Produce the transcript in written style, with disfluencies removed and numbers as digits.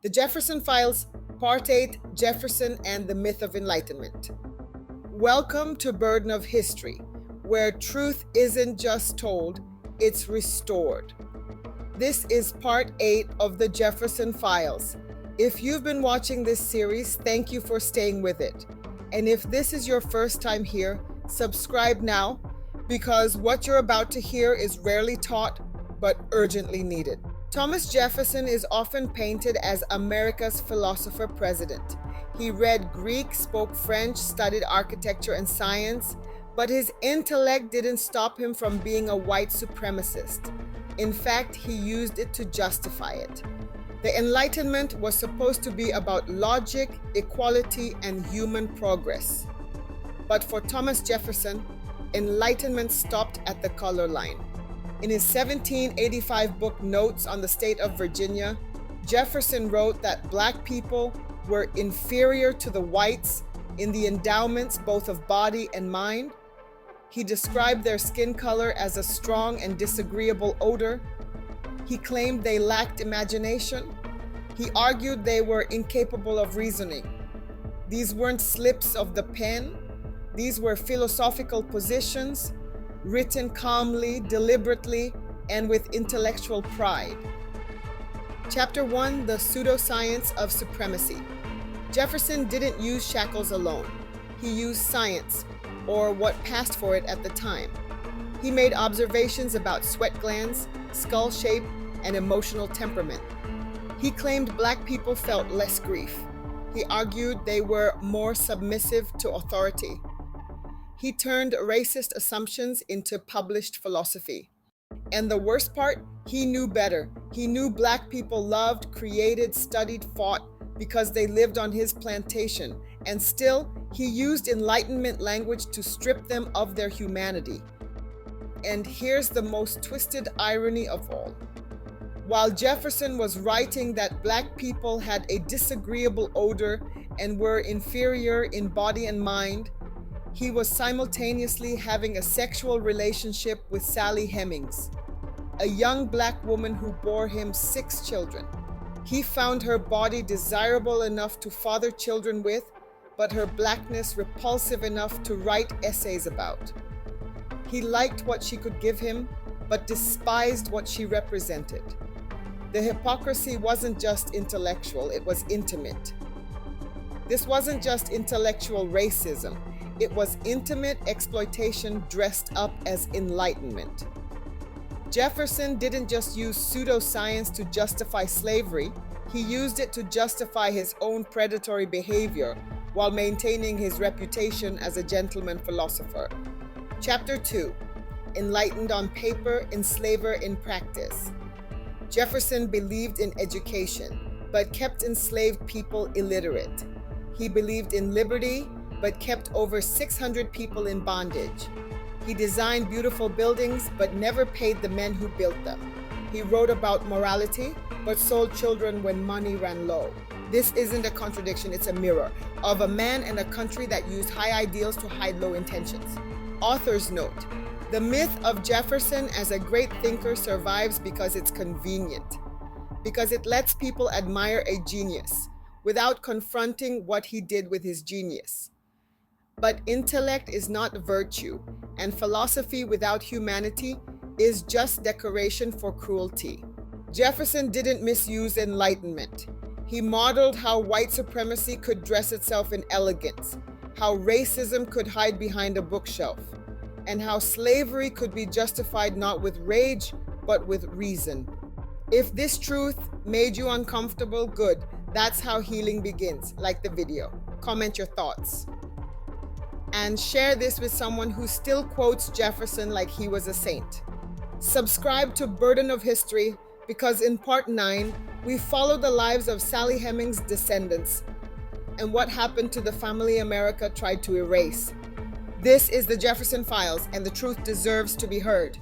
The Jefferson Files, Part 8, Jefferson and the Myth of Enlightenment. Welcome to Burden of History, where truth isn't just told, it's restored. This is Part 8 of the Jefferson Files. If you've been watching this series, thank you for staying with it. And if this is your first time here, subscribe now, because what you're about to hear is rarely taught, but urgently needed. Thomas Jefferson is often painted as America's philosopher president. He read Greek, spoke French, studied architecture and science, but his intellect didn't stop him from being a white supremacist. In fact, he used it to justify it. The Enlightenment was supposed to be about logic, equality, and human progress. But for Thomas Jefferson, Enlightenment stopped at the color line. In his 1785 book Notes on the State of Virginia, Jefferson wrote that black people were inferior to the whites in the endowments both of body and mind. He described their skin color as a strong and disagreeable odor. He claimed they lacked imagination. He argued they were incapable of reasoning. These weren't slips of the pen. These were philosophical positions, written calmly, deliberately, and with intellectual pride. Chapter 1, The Pseudoscience of Supremacy. Jefferson didn't use shackles alone. He used science, or what passed for it at the time. He made observations about sweat glands, skull shape, and emotional temperament. He claimed black people felt less grief. He argued they were more submissive to authority. He turned racist assumptions into published philosophy. And the worst part, he knew better. He knew black people loved, created, studied, fought because they lived on his plantation. And still, he used Enlightenment language to strip them of their humanity. And here's the most twisted irony of all. While Jefferson was writing that black people had a disagreeable odor and were inferior in body and mind, he was simultaneously having a sexual relationship with Sally Hemings, a young black woman who bore him 6 children. He found her body desirable enough to father children with, but her blackness repulsive enough to write essays about. He liked what she could give him, but despised what she represented. The hypocrisy wasn't just intellectual, it was intimate. This wasn't just intellectual racism. It was intimate exploitation dressed up as enlightenment. Jefferson didn't just use pseudoscience to justify slavery, he used it to justify his own predatory behavior while maintaining his reputation as a gentleman philosopher. Chapter 2, Enlightened on Paper, Enslaver in Practice. Jefferson believed in education, but kept enslaved people illiterate. He believed in liberty, but kept over 600 people in bondage. He designed beautiful buildings, but never paid the men who built them. He wrote about morality, but sold children when money ran low. This isn't a contradiction, it's a mirror of a man and a country that used high ideals to hide low intentions. Author's note: the myth of Jefferson as a great thinker survives because it's convenient, because it lets people admire a genius without confronting what he did with his genius. But intellect is not virtue, and philosophy without humanity is just decoration for cruelty. Jefferson didn't misuse Enlightenment. He modeled how white supremacy could dress itself in elegance, how racism could hide behind a bookshelf, and how slavery could be justified not with rage, but with reason. If this truth made you uncomfortable, good. That's how healing begins. Like the video. Comment your thoughts. And share this with someone who still quotes Jefferson like he was a saint. Subscribe to Burden of History because in Part 9, we follow the lives of Sally Hemings' descendants and what happened to the family America tried to erase. This is the Jefferson Files, and the truth deserves to be heard.